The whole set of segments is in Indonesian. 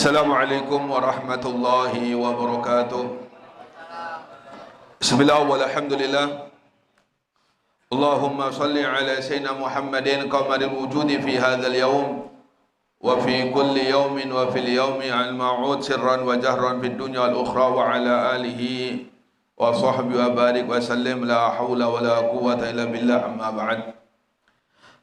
Assalamualaikum warahmatullahi wabarakatuh. Bismillah walhamdulillah. Allahumma salli ala sayyidina Muhammadin qamaril wujudi fi hadzal yawm wa fi kulli yawmin wa fil yawmi al ma'ud sirran wa jahran fid dunya wal ukhra wa ala alihi wa sahbihi wa barik wa sallim la haula wa la quwwata illa billah amma ba'd.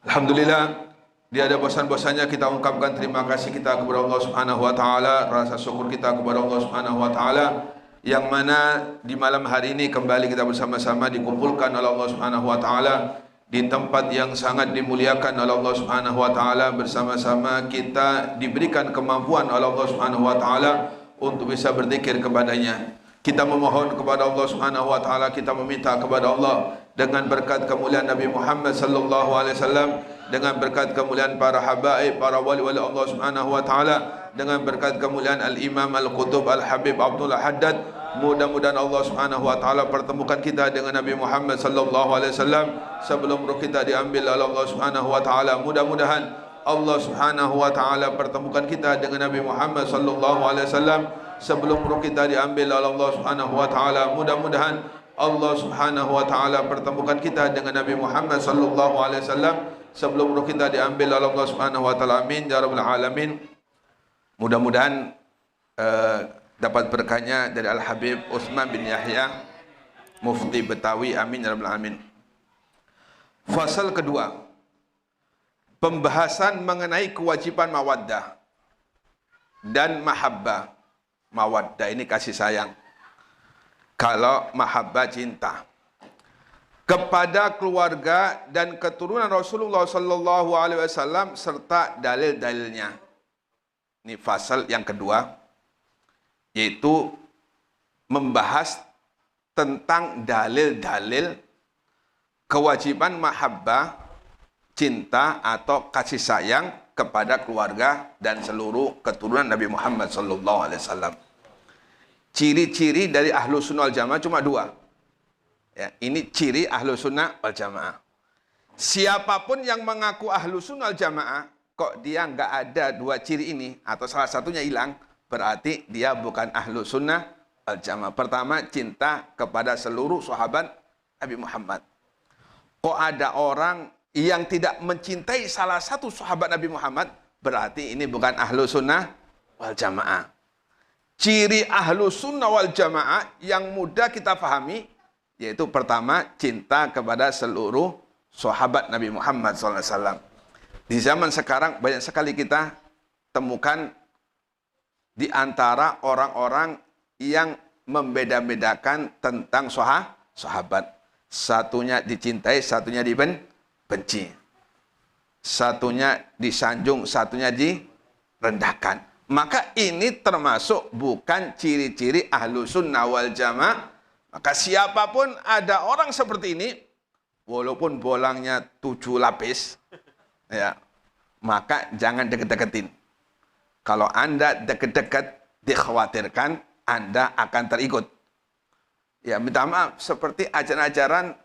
Alhamdulillah, dia ada bosan-bosannya kita ungkapkan terima kasih kita kepada Allah Subhanahu wa taala, rasa syukur kita kepada Allah Subhanahu wa taala yang mana di malam hari ini kembali kita bersama-sama dikumpulkan oleh Allah Subhanahu wa taala di tempat yang sangat dimuliakan oleh Allah Subhanahu wa taala. Bersama-sama kita diberikan kemampuan oleh Allah Subhanahu wa taala untuk bisa berzikir kepadanya. Kita memohon kepada Allah Subhanahu wa taala, kita meminta kepada Allah dengan berkat kemuliaan Nabi Muhammad sallallahu alaihi wasallam, dengan berkat kemuliaan para habaib, para wali-wali Allah Subhanahu wa taala, dengan berkat kemuliaan Al-Imam Al-Qutub Al-Habib Abdullah Haddad, mudah-mudahan Allah Subhanahu wa taala pertemukan kita dengan Nabi Muhammad sallallahu alaihi wasallam sebelum roh kita diambil oleh Allah Subhanahu wa taala. Mudah-mudahan Allah Subhanahu wa taala pertemukan kita dengan Nabi Muhammad sallallahu alaihi wasallam sebelum roh kita diambil oleh Allah Subhanahu wa taala. Mudah-mudahan Allah Subhanahu wa taala pertemukan kita dengan Nabi Muhammad sallallahu alaihi wasallam sebelum roh kita diambil oleh Allah Subhanahu wa taala. Amin ya rabbal alamin. Mudah-mudahan dapat berkahnya dari Al-Habib Utsman bin Yahya Mufti Betawi. Amin ya rabbal alamin. Fasal kedua, pembahasan mengenai kewajiban mawaddah dan mahabbah. Mawaddah ini kasih sayang, kalau mahabbah cinta kepada keluarga dan keturunan Rasulullah sallallahu alaihi wasallam serta dalil-dalilnya. Ini fasal yang kedua, yaitu membahas tentang dalil-dalil kewajiban mahabbah, cinta atau kasih sayang kepada keluarga dan seluruh keturunan Nabi Muhammad sallallahu alaihi wasallam. Ciri-ciri dari ahlu sunnah wal jamaah cuma dua. Ya, ini ciri ahlu sunnah wal jamaah. Siapapun yang mengaku ahlu sunnah wal jamaah, kok dia nggak ada dua ciri ini atau salah satunya hilang, berarti dia bukan ahlu sunnah wal jamaah. Pertama, cinta kepada seluruh sahabat Nabi Muhammad. Kok ada orang yang tidak mencintai salah satu sahabat Nabi Muhammad, berarti ini bukan ahlu sunnah wal jamaah. Ciri ahlu sunnah wal jamaah yang mudah kita pahami, yaitu pertama, cinta kepada seluruh sahabat Nabi Muhammad SAW. Di zaman sekarang banyak sekali kita temukan di antara orang-orang yang membeda-bedakan tentang sahabat. Satunya dicintai, satunya dibenci. Satunya disanjung, satunya direndahkan. Maka ini termasuk bukan ciri-ciri ahlu sunnah wal jamaah. Maka siapapun ada orang seperti ini, walaupun bolangnya 7 lapis, ya, maka jangan deket-deketin. Kalau Anda deket-deket, dikhawatirkan Anda akan terikut. Ya, minta maaf, seperti ajaran-ajaran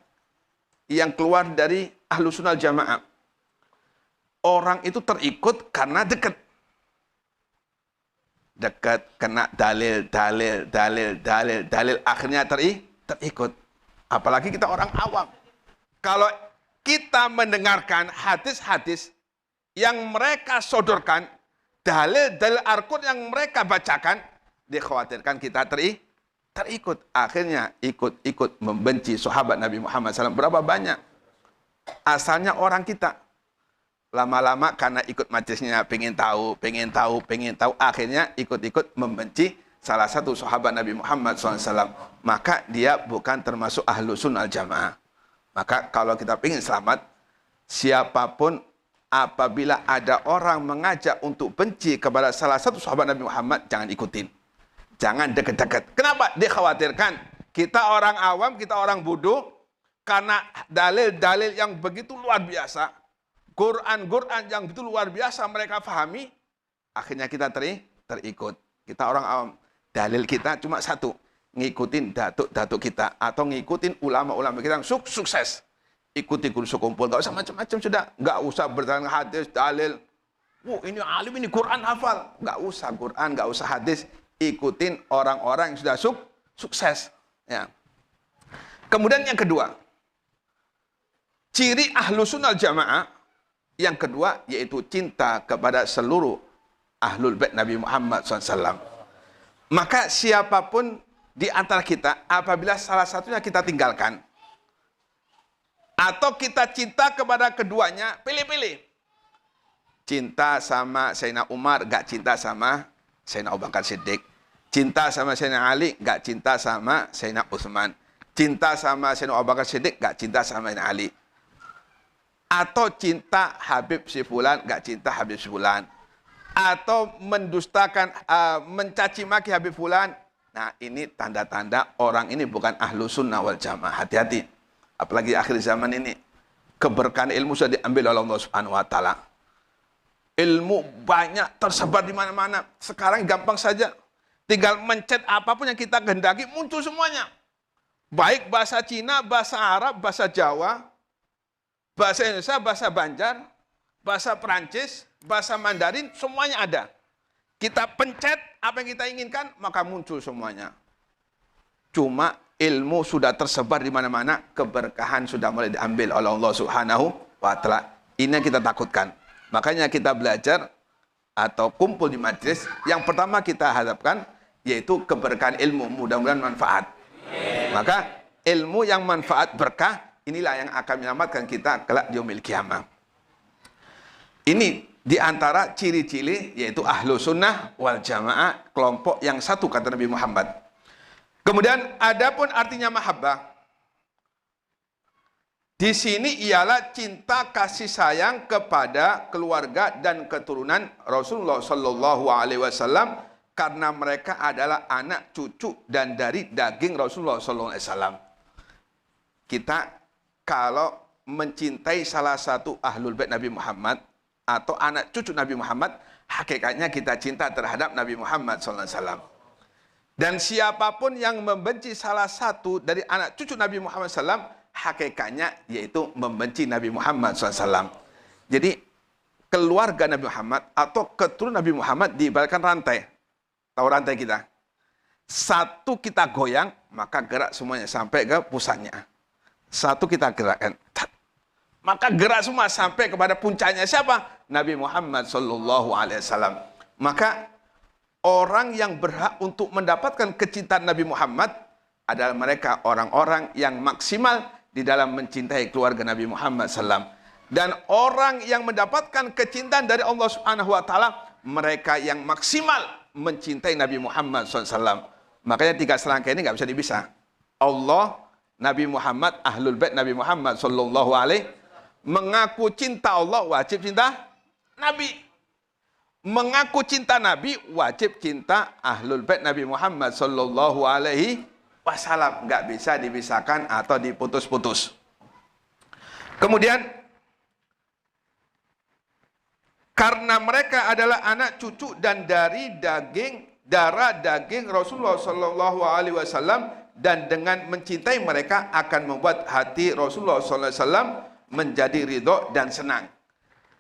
yang keluar dari ahlu sunnah wal jamaah. Orang itu terikut karena dekat. Dekat, kena dalil, akhirnya terikut. Apalagi kita orang awam. Kalau kita mendengarkan hadis-hadis yang mereka sodorkan, dalil-dalil Al-Qur'an yang mereka bacakan, dikhawatirkan kita terikut. Akhirnya ikut membenci sahabat Nabi Muhammad SAW. Berapa banyak? Asalnya orang kita. Lama-lama karena ikut majelisnya, pengen tahu, akhirnya ikut-ikut membenci salah satu sahabat Nabi Muhammad SAW. Maka dia bukan termasuk ahlu sunnah jamaah. Maka kalau kita pengen selamat, siapapun apabila ada orang mengajak untuk benci kepada salah satu sahabat Nabi Muhammad, jangan ikutin. Jangan deket-deket. Kenapa? Dikhawatirkan kita orang awam, kita orang bodoh, karena dalil-dalil yang begitu luar biasa, Quran yang betul luar biasa mereka pahami, akhirnya kita terikut. Kita orang awam, dalil kita cuma satu, ngikutin datuk-datuk kita atau ngikutin ulama-ulama kita yang sukses. Ikuti kursus kumpul, nggak usah macam-macam sudah, nggak usah berdasarkan hadis, dalil, ini alim, ini Quran hafal. Nggak usah Quran, nggak usah hadis. Ikutin orang-orang yang sudah sukses. Ya. Kemudian yang kedua, ciri Ahlus Sunnah Jamaah yang kedua yaitu cinta kepada seluruh Ahlul Bait Nabi Muhammad SAW. Maka siapapun di antara kita, apabila salah satunya kita tinggalkan, atau kita cinta kepada keduanya, pilih-pilih. Cinta sama Sayyidina Umar, gak cinta sama Sayyidina Abu Bakar Siddiq. Cinta sama Sayyidina Ali, gak cinta sama Sayyidina Utsman. Cinta sama Sayyidina Abu Bakar Siddiq, gak cinta sama Sayyidina Ali. Atau cinta Habib si fulan, gak cinta Habib si fulan. Atau mendustakan, mencaci maki Habib fulan. Nah, ini tanda-tanda orang ini bukan ahlu sunnah wal jamaah. Hati-hati. Apalagi akhir zaman ini. Keberkahan ilmu sudah diambil oleh Allah Subhanahu wa Ta'ala. Ilmu banyak tersebar di mana-mana. Sekarang gampang saja. Tinggal mencet apapun yang kita kehendaki, muncul semuanya. Baik bahasa Cina, bahasa Arab, bahasa Jawa, bahasa Indonesia, bahasa Banjar, bahasa Perancis, bahasa Mandarin, semuanya ada. Kita pencet apa yang kita inginkan, maka muncul semuanya. Cuma ilmu sudah tersebar di mana-mana, keberkahan sudah mulai diambil oleh Allah Subhanahu wa Ta'ala. Ini yang kita takutkan. Makanya kita belajar atau kumpul di majlis, yang pertama kita hadapkan yaitu keberkahan ilmu, mudah-mudahan manfaat. Maka ilmu yang manfaat berkah, inilah yang akan menyelamatkan kita kelak di yaumil qiyamah. Ini di antara ciri-ciri yaitu ahlu sunnah wal jamaah, kelompok yang satu kata Nabi Muhammad. Kemudian adapun artinya mahabbah, di sini ialah cinta kasih sayang kepada keluarga dan keturunan Rasulullah Sallallahu Alaihi Wasallam karena mereka adalah anak cucu dan dari daging Rasulullah Sallallahu Alaihi Wasallam. Kita kalau mencintai salah satu ahlul bait Nabi Muhammad atau anak cucu Nabi Muhammad, hakikatnya kita cinta terhadap Nabi Muhammad Sallallahu Alaihi Wasallam. Dan siapapun yang membenci salah satu dari anak cucu Nabi Muhammad SAW, hakikatnya yaitu membenci Nabi Muhammad SAW. Jadi keluarga Nabi Muhammad atau keturunan Nabi Muhammad diibaratkan rantai. Tahu rantai kita? Satu kita goyang, maka gerak semuanya sampai ke pusatnya. Satu kita gerakkan, maka gerak semua sampai kepada puncaknya siapa? Nabi Muhammad SAW. Maka orang yang berhak untuk mendapatkan kecintaan Nabi Muhammad adalah mereka orang-orang yang maksimal di dalam mencintai keluarga Nabi Muhammad SAW. Dan orang yang mendapatkan kecintaan dari Allah Subhanahu wa Ta'ala, mereka yang maksimal mencintai Nabi Muhammad SAW. Makanya tiga serangkai ini nggak bisa dipisah. Allah, Nabi Muhammad, Ahlul Bait Nabi Muhammad Sallallahu Alaihi. Mengaku cinta Allah, wajib cinta Nabi. Mengaku cinta Nabi, wajib cinta Ahlul Bait Nabi Muhammad Sallallahu Alaihi Wasallam. Nggak bisa dipisahkan atau diputus-putus. Kemudian, karena mereka adalah anak cucu dan dari darah daging Rasulullah Sallallahu Alaihi Wasallam, dan dengan mencintai mereka akan membuat hati Rasulullah Sallallahu Alaihi Wasallam menjadi ridho dan senang.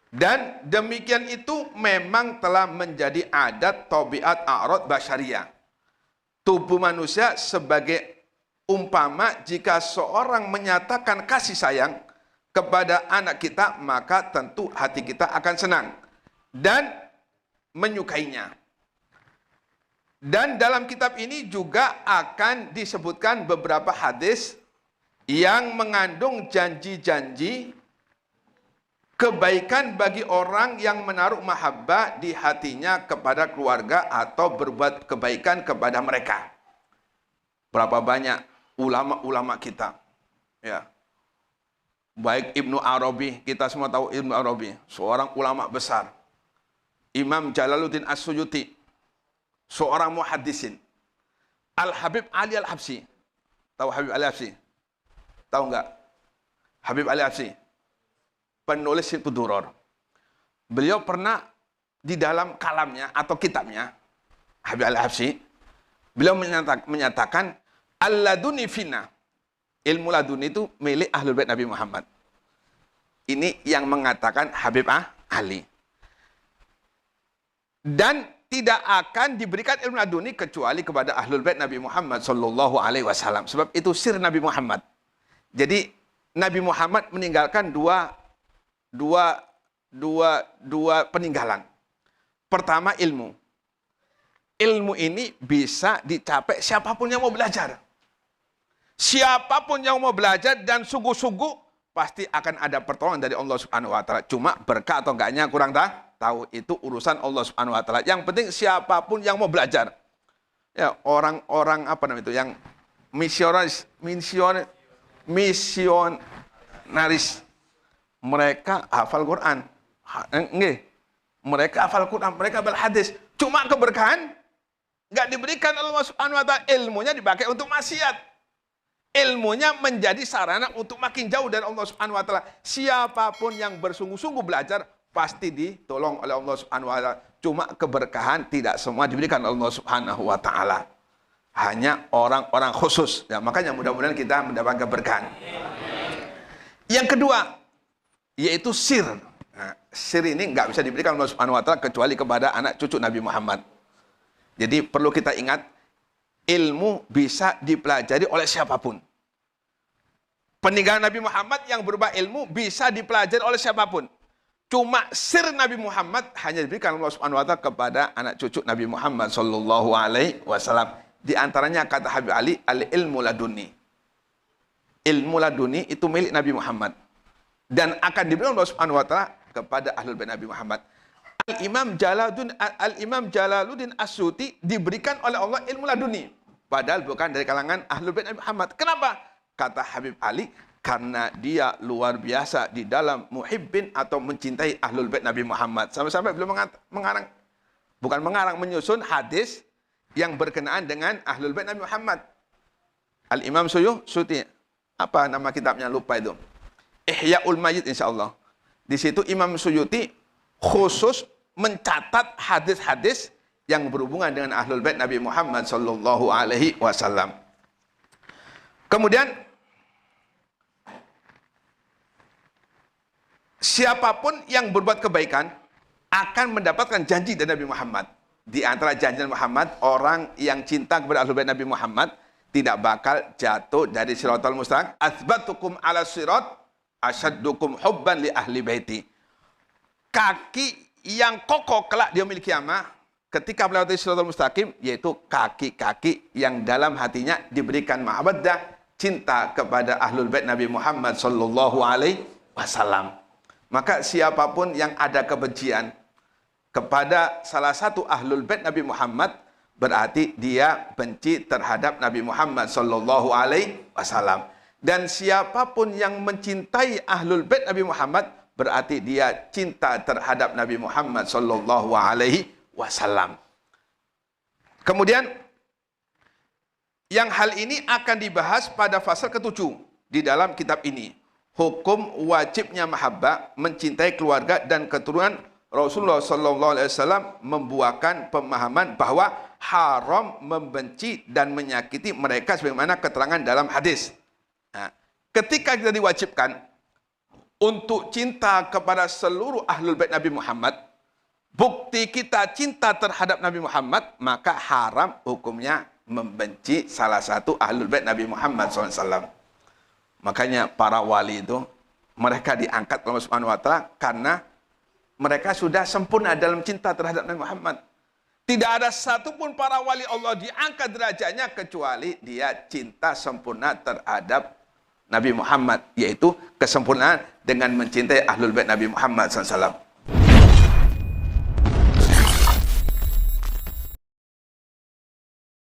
Dan demikian itu memang telah menjadi adat tabiat a'rad basyariyah. Tubuh manusia sebagai umpama jika seorang menyatakan kasih sayang kepada anak kita, maka tentu hati kita akan senang dan menyukainya. Dan dalam kitab ini juga akan disebutkan beberapa hadis yang mengandung janji-janji kebaikan bagi orang yang menaruh mahabbah di hatinya kepada keluarga atau berbuat kebaikan kepada mereka. Berapa banyak ulama-ulama kita, ya. Baik Ibnu Arabi, kita semua tahu Ibnu Arabi, seorang ulama besar. Imam Jalaluddin As-Suyuti, seorang muhaddisin. Al-Habib Ali Al-Habsyi. Tahu Habib Ali Al-Habsyi? Tahu enggak? Habib Ali Al-Habsyi, penulis Sifatu Duror. Beliau pernah di dalam kalamnya atau kitabnya, Habib Al-Habsyi, beliau menyatakan, Al-laduni fina. Ilmu laduni itu milik Ahlul Bait Nabi Muhammad. Ini yang mengatakan Habib Ali. Dan tidak akan diberikan ilmu laduni kecuali kepada ahlul bait Nabi Muhammad sallallahu alaihi wasallam. Sebab itu sir Nabi Muhammad. Jadi Nabi Muhammad meninggalkan dua peninggalan. Pertama, ilmu. Ilmu ini bisa dicapai siapapun yang mau belajar. Siapapun yang mau belajar dan sungguh-sungguh pasti akan ada pertolongan dari Allah Subhanahu wa taala. Cuma berkah atau enggaknya kurang tahu, itu urusan Allah Subhanahu wa taala. Yang penting siapapun yang mau belajar. Ya, orang-orang apa namanya itu yang misionaris, mereka hafal Quran. Mereka hafal Quran, mereka hafal hadis. Cuma keberkahan nggak diberikan Allah Subhanahu wa taala, ilmunya dipakai untuk maksiat. Ilmunya menjadi sarana untuk makin jauh dari Allah Subhanahu wa taala. Siapapun yang bersungguh-sungguh belajar pasti ditolong oleh Allah Subhanahu wa taala. Cuma keberkahan tidak semua diberikan Allah Subhanahu wa taala. Hanya orang-orang khusus. Ya, makanya mudah-mudahan kita mendapat keberkahan. Yang kedua, yaitu sir. Nah, sir ini nggak bisa diberikan Allah Subhanahu wa taala kecuali kepada anak cucu Nabi Muhammad. Jadi perlu kita ingat, ilmu bisa dipelajari oleh siapapun. Peninggalan Nabi Muhammad yang berupa ilmu bisa dipelajari oleh siapapun. Cuma sir Nabi Muhammad hanya diberikan Allah Subhanahu wa taala kepada anak cucu Nabi Muhammad sallallahu alaihi wasallam. Di antaranya kata Habib Ali, al-ilmu laduni. Ilmu laduni itu milik Nabi Muhammad dan akan diberikan Allah Subhanahu wa taala kepada ahlul bait Nabi Muhammad. Al-Imam Jalaluddin As-Suyuti diberikan oleh Allah ilmu laduni, padahal bukan dari kalangan ahlul bait Nabi Muhammad. Kenapa? Kata Habib Ali, karena dia luar biasa di dalam muhibbin atau mencintai ahlul bait Nabi Muhammad. Sampai-sampai belum menyusun hadis yang berkenaan dengan ahlul bait Nabi Muhammad. Al-Imam Suyuti, apa nama kitabnya lupa itu. Ihya'ul Mayyit insyaallah. Di situ Imam Suyuti khusus mencatat hadis-hadis yang berhubungan dengan ahlul bait Nabi Muhammad sallallahu alaihi wasallam. Kemudian siapapun yang berbuat kebaikan akan mendapatkan janji dari Nabi Muhammad. Di antara janji Muhammad, orang yang cinta kepada ahlul bait Nabi Muhammad tidak bakal jatuh dari siratal mustaqim. Atsbatukum ala sirat asyaddukum hubban li ahli baiti. Kaki yang kokoh kelak di yaumil kiamah ketika melewati siratal mustaqim, yaitu kaki-kaki yang dalam hatinya diberikan mawaddah, cinta kepada ahlul bait Nabi Muhammad sallallahu alaihi wasallam. Maka siapapun yang ada kebencian kepada salah satu ahlul bait Nabi Muhammad, berarti dia benci terhadap Nabi Muhammad sallallahu alaihi wasallam. Dan siapapun yang mencintai ahlul bait Nabi Muhammad, berarti dia cinta terhadap Nabi Muhammad sallallahu alaihi wasallam. Kemudian yang hal ini akan dibahas pada fasal ke-7 di dalam kitab ini. Hukum wajibnya mahabbah, mencintai keluarga dan keturunan. Rasulullah sallallahu alaihi wasallam membuahkan pemahaman bahwa haram membenci dan menyakiti mereka sebagaimana keterangan dalam hadis. Nah, ketika kita diwajibkan untuk cinta kepada seluruh ahlul bait Nabi Muhammad, bukti kita cinta terhadap Nabi Muhammad, maka haram hukumnya membenci salah satu ahlul bait Nabi Muhammad SAW. Makanya para wali itu, mereka diangkat oleh Allah Subhanahu wa taala karena mereka sudah sempurna dalam cinta terhadap Nabi Muhammad. Tidak ada satupun para wali Allah diangkat derajatnya kecuali dia cinta sempurna terhadap Nabi Muhammad, yaitu kesempurnaan dengan mencintai ahlul bait Nabi Muhammad SAW.